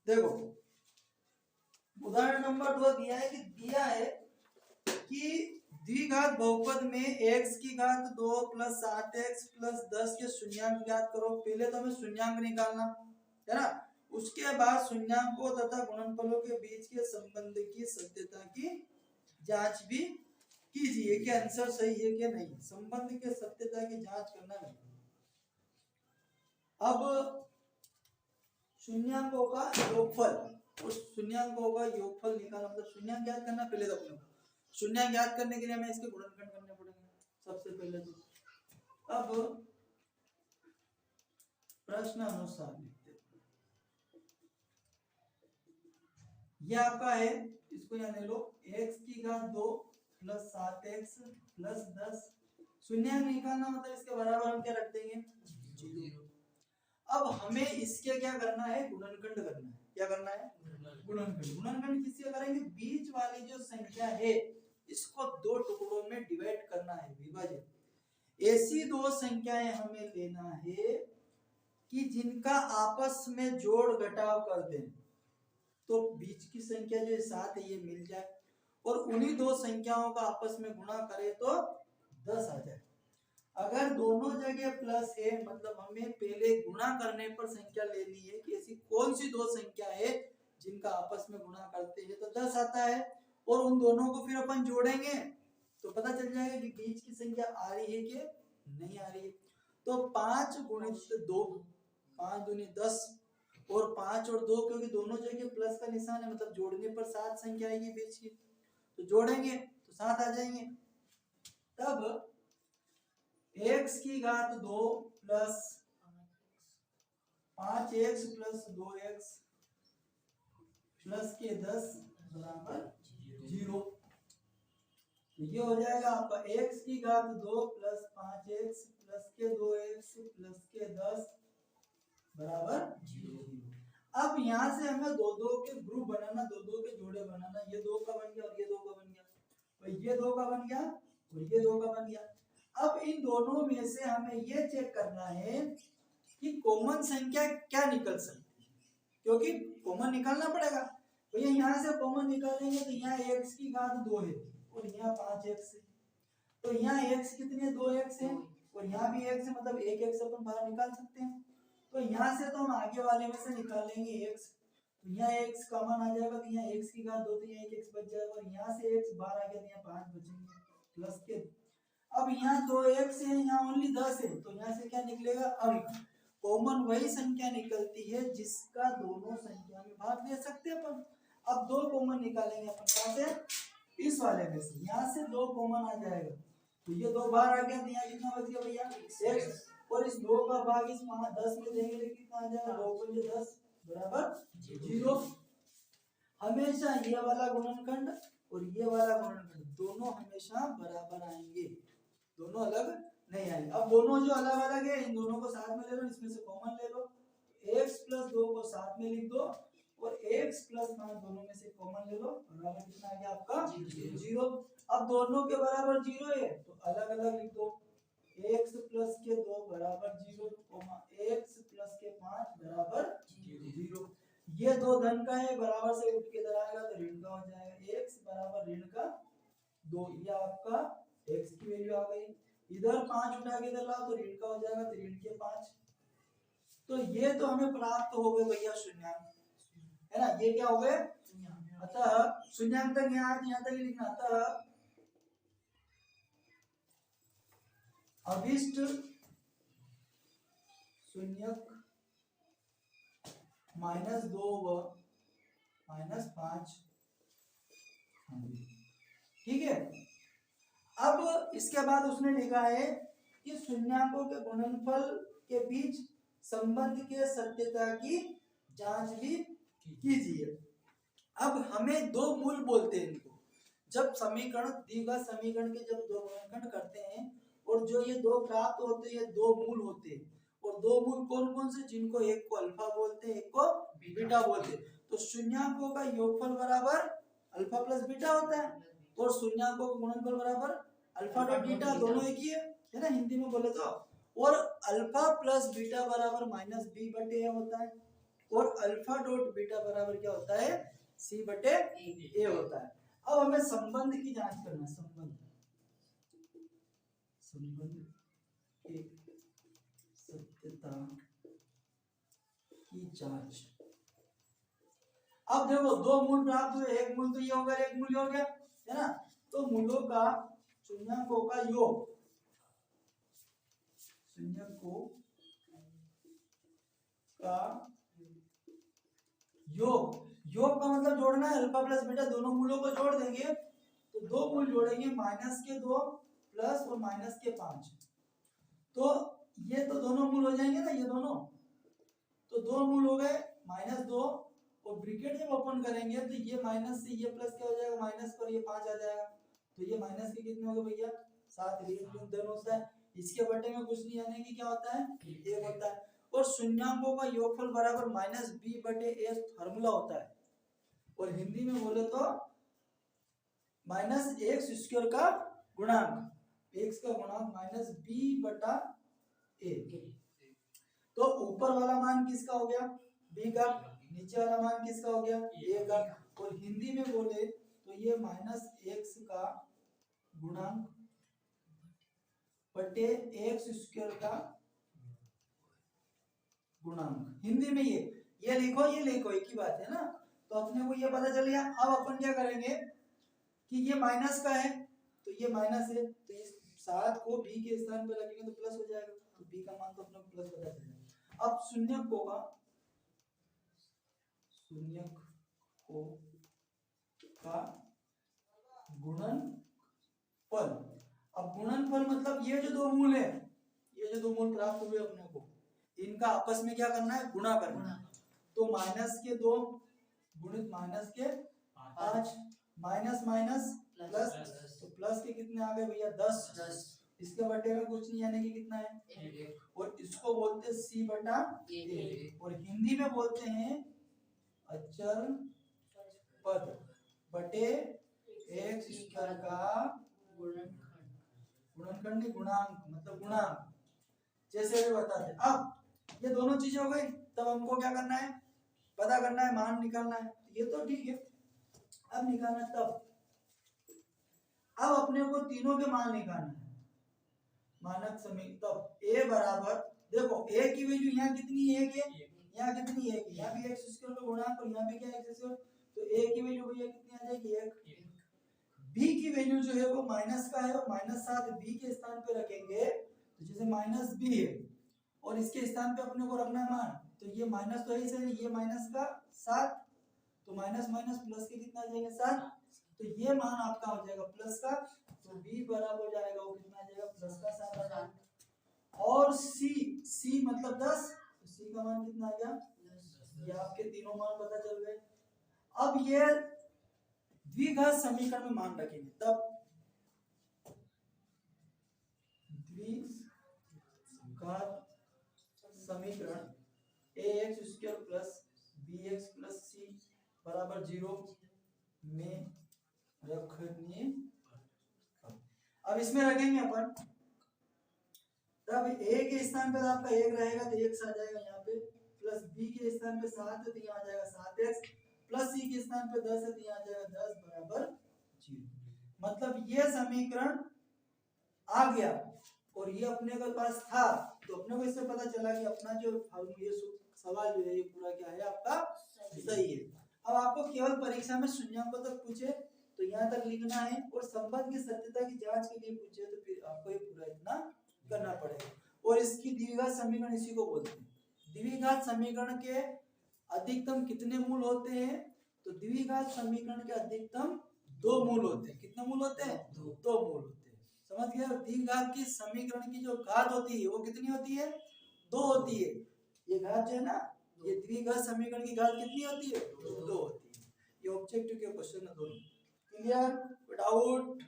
देखो उदाहरण नंबर 2 दिया है कि द्विघात बहुपद में x की घात 2 प्लस 7x प्लस 10 के शून्यांक ज्ञात करो। पहले तो हमें शून्यांक निकालना है ना, उसके बाद शून्यांकों तथा गुणनफलों के बीच के संबंध की सत्यता की जांच भी कीजिए कि आंसर सही है कि नहीं। संबंध के सत्यता की जांच करना है। अब शून्यांकों का योगफल, उस शून्यांकों का योगफल निकालना मतलब शून्यांक ज्ञात करना। पहले तो अपने शून्यांक ज्ञात करने के लिए हमें इसके गुणनखंड करने पड़ेंगे सबसे पहले तो। अब प्रश्न अनुसार लिखते हैं, ये आपका है, इसको यहाँ ले लो, x की घात 2 प्लस 7x प्लस 10। शून्यांक निकालना मतलब इसके बराबर हम क्या रख देंगे, 0। अब हमें इसके क्या करना है, गुणनखंड करना है। क्या करना है, गुणनखंड। गुणनखंड किससे करेंगे, बीच वाली जो संख्या है इसको दो टुकड़ों में डिवाइड करना है, विभाजित। ऐसी दो संख्याएं हमें लेना है कि जिनका आपस में जोड़ घटाव कर दें तो बीच की संख्या जो 7 है ये मिल जाए, और उन्हीं दो संख्याओं का आपस में गुणा करें तो 10 आ जाए। अगर दोनों जगह प्लस है मतलब हमें पहले गुणा करने पर संख्या लेनी है कि ऐसी कौन सी दो संख्या है जिनका आपस में गुणा करते हैं तो 10 आता है, और उन दोनों को फिर अपन जोड़ेंगे तो पता चल जाएगा कि बीच की संख्या आ रही है कि नहीं आ रही है। तो 5 गुणित 2, 5 दूनी 10, और 5 और 2 क्योंकि दोनों जगह प्लस का निशान है मतलब जोड़ने पर 7 संख्या आएगी बीच की, तो जोड़ेंगे तो 7 आ जाएंगे। तब x की घात 2 plus 5x plus 2x plus के 10 बराबर 0। ये हो जाएगा आपका x की घात 2 प्लस 5x प्लस के 2x प्लस के 10 बराबर 0। अब यहाँ से हमें दो दो के ग्रुप बनाना, दो दो के जोड़े बनाना। ये 2 का बन गया और ये 2 का बन गया, तो ये 2 का बन गया और ये 2 का बन गया। अब इन दोनों में से हमें ये चेक करना है कि कॉमन संख्या क्या निकल सकती है, क्योंकि कॉमन निकालना पड़ेगा। तो ये यहाँ से कॉमन निकालेंगे तो यहाँ x की घात 2 है और यहाँ 5x है, तो यहाँ x कितने 2x है और यहाँ भी x है मतलब एक x अपन बाहर निकाल सकते हैं। तो यहाँ से तो हम आगे वाले में से निकालेंगे x, तो यहाँ x कॉमन आ जाएगा तो यहाँ x की घात 2 तो यहाँ एक x बच जाएगा, और यहाँ से x बाहर आ गया तो यहाँ 5 बचेंगे प्लस के। अब यहाँ 2x है, यहाँ ओनली 10 है, तो यहाँ से क्या निकलेगा, अंक। कॉमन वही संख्या निकलती है जिसका दोनों संख्या में भाग ले सकते हैं अपन। अब 2 कॉमन निकालेंगे अपन कहाँ से, इस वाले में से। यहाँ से 2 कॉमन आ जाएगा तो ये 2 बाहर आ गया तो यहाँ कितना बच गया भैया x, और इस 2 का भाग इस 10 में देंगे तो कितना आ जाएगा, 2 पंजे 10 बराबर 0। हमेशा ये वाला गुणनखंड और ये वाला गुणनखंड दोनों हमेशा बराबर आएंगे, दोनों अलग नहीं आएंगे। अब दोनों जो अलग अलग है इन दोनों को साथ में ले लो, इसमें से कॉमन ले लो, x प्लस 2 को साथ में लिख दो और x प्लस 5 दोनों में से कॉमन ले लो, बराबर कितना आ गया आपका 0। अब दोनों के बराबर 0 है तो अलग अलग लिख दो, x प्लस के 2 बराबर 0, x प्लस के 5 बराबर 0। ये 2 धन का है, बराबर से उठ के इधर आएगा तो ऋण का हो जाएगा, x बराबर ऋण का 2, ये आपका x की वैल्यू आ गई। इधर 5 उठा के इधर लाओ तो ऋण का हो जाएगा तो ऋण के 5। तो ये तो हमें प्राप्त हो गए भैया शून्यांक, है ना, ये क्या हो गए, अतः शून्यांक तक यहाँ तक लिखना। अतः अभिष्ट शून्यक -2 व -5, ठीक है। अब इसके बाद उसने लिखा है कि शून्यांकों के गुणनफल के बीच संबंध के सत्यता की जांच भी कीजिए। अब हमें दो मूल बोलते हैं इनको, जब समीकरण द्विघात समीकरण के जब दो गुणनखंड करते हैं और जो ये दो प्राप्त होते हैं, दो मूल होते हैं, और दो मूल कौन कौन से, जिनको एक को अल्फा बोलते हैं एक को बीटा बोलते हैं। तो शून्यांकों का योगफल बराबर अल्फा प्लस बीटा होता है, और शून्यांकों का गुणनफल बराबर अल्फा डॉट बीटा, दोनों एक ही है ना हिंदी में बोले तो। और अल्फा प्लस बीटा बराबर -b/a होता है, और अल्फा डॉट बीटा बराबर क्या होता है, सी बटे ए होता है। अब हमें संबंध की जांच करना है, संबंध की सत्यता की जांच। अब देखो दो मूल प्राप्त हुए, एक मूल तो ये हो गया, एक मूल हो गया, है ना। तो मूलों का शून्यकों का योग, शून्यकों का योग, योग का मतलब जोड़ना है, अल्फा प्लस बीटा दोनों मूलों को जोड़ देंगे तो दो मूल जोड़ेंगे, -2 प्लस और -5। तो ये तो दोनों मूल हो जाएंगे ना, ये दोनों, तो दो मूल हो गए, -2 और ब्रैकेट जब ओपन करेंगे तो ये माइनस से ये प्लस क्या हो जाएगा, माइनस पर ये 5 आ जाएगा, तो ये माइनस के कितने हो गए भैया, 7 ऋण होता है। इसके बटे में कुछ नहीं आने की क्या होता है, 1 होता है। और शून्यांकों का योगफल बराबर -b बटे a फार्मूला होता है, और हिंदी में बोले तो -x² का गुणांक, x का गुणांक -b बटा a। तो ऊपर वाला मान किसका हो गया, b का, नीचे वाला मान किसका हो गया, a का, और हिंदी में बोले तो ये -x का गुणांक बटे x² का गुणांक। हिंदी में ये लिखो, ये लिखो, एक ही बात है ना। तो अपने को ये पता चल गया। अब अपन क्या करेंगे कि ये माइनस का है तो ये माइनस है, तो इस 7 को b के स्थान पे रखेंगे तो प्लस हो जाएगा, तो b का मान तो अपने को प्लस पता चलेगा। अब शून्यकों का गुणनफल। अब गुणनफल मतलब ये जो दो मूल है, ये जो दो मूल प्राप्त हुए अपने को, इनका आपस में क्या करना है, गुणा करना है। तो -2 गुणित -5, माइनस माइनस प्लस, तो प्लस के कितने आ गए भैया, 10। इसके बटे में कुछ नहीं आने की कितना है, और इसको बोलते हैं c बटा a, और हिंदी में बोलते हैं अचर पद बटे x² का गुणनखंड, गुणांक मतलब गुणांक, जैसे भी बताते। अब ये दोनों चीजें हो गई, तब हमको क्या करना है, पता करना है, मान निकालना है। ये तो ठीक है, अब निकालना, तब अब अपने को तीनों के मान निकालना है, मानक समीकरण। तब a बराबर, देखो a की वैल्यू यहाँ कितनी है, यहाँ कितनी है, यहाँ भी x² का गुणांक और यहाँ भी क्या x², तो a की वैल्यू भैया कितनी आ जाएगी, 1। b की वैल्यू जो है वो माइनस का है, और -7 b के स्थान पे रखेंगे, तो जैसे -b है और इसके स्थान पे अपने को रखना है मान, तो ये माइनस तो ऐसे है, ये माइनस का 7, तो माइनस माइनस प्लस के कितना आ जाएगा, 7, तो ये मान आपका हो जाएगा प्लस का, तो b बराबर हो जाएगा, वो कितना आ जाएगा, प्लस का 7 आ जाएगा। और c मतलब 10, तो c का मान कितना आ गया, ये आपके तीनों मान पता चल गए। अब ये द्विघात समीकरण में मान रखेंगे, तब द्विघात समीकरण ax² plus bx plus c बराबर 0 में रखने। अब इसमें रखेंगे अपन, तब a के स्थान पर आपका 1 रहेगा तो x आ जाएगा यहाँ पे, प्लस b के स्थान पे 7 है तो यहाँ आ जाएगा 7x, प्लस c के स्थान पे 10 है तो यहाँ आ जाएगा 10 बराबर 0। मतलब ये समीकरण आ गया और ये अपने के पास था, तो अपने को इससे पता चला कि अपना जो ये सवाल जो है ये पूरा क्या है, आपका सही है। अब आपको केवल परीक्षा में शून्यांकों तक पूछे तो यहाँ तक लिखना है, और संबंध की सत्यता की जांच के लिए पूछे तो फिर आपको ये पूरा इतना करना पड़ेगा। और इसकी द्विघात समीकरण इसी को बोलते हैं। द्विघात समीकरण के अधिकतम कितने मूल होते हैं, तो द्विघात समीकरण के अधिकतम 2 मूल होते हैं। कितने मूल होते हैं, 2 मूल होते हैं, समझ गए। द्विघात की समीकरण की जो घात होती है वो कितनी होती है, 2 होती है। ये घात जो है ना, ये द्विघात समीकरण की घात कितनी होती है, 2 होती है। ये ऑब्जेक्टिव के क्वेश्चन है दोनों। Clear, doubt?